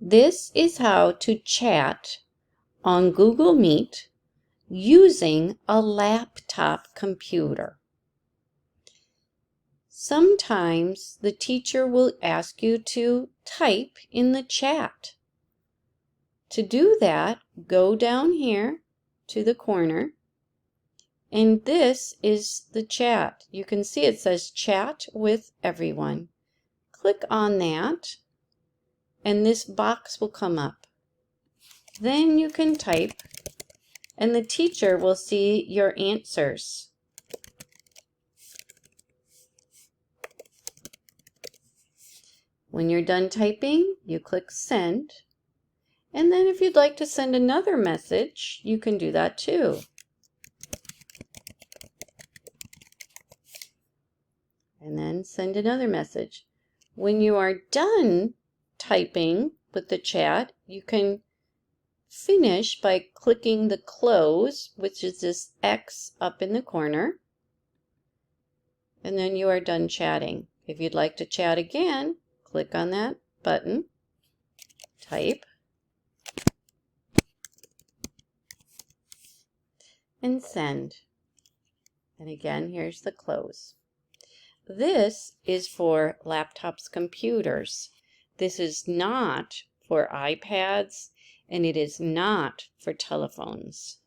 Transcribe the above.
This is how to chat on Google Meet using a laptop computer. Sometimes the teacher will ask you to type in the chat. To do that, go down here to the corner, and this is the chat. You can see it says Chat with Everyone. Click on that, and this box will come up. Then you can type, and the teacher will see your answers. When you're done typing, you click Send. And then if you'd like to send another message, you can do that too. And then send another message. When you are done typing with the chat, you can finish by clicking the close, which is this X up in the corner. And then you are done chatting. If you'd like to chat again, click on that button, type, and send. And again, here's the close. This is for laptops, computers. This is not for iPads, and it is not for telephones.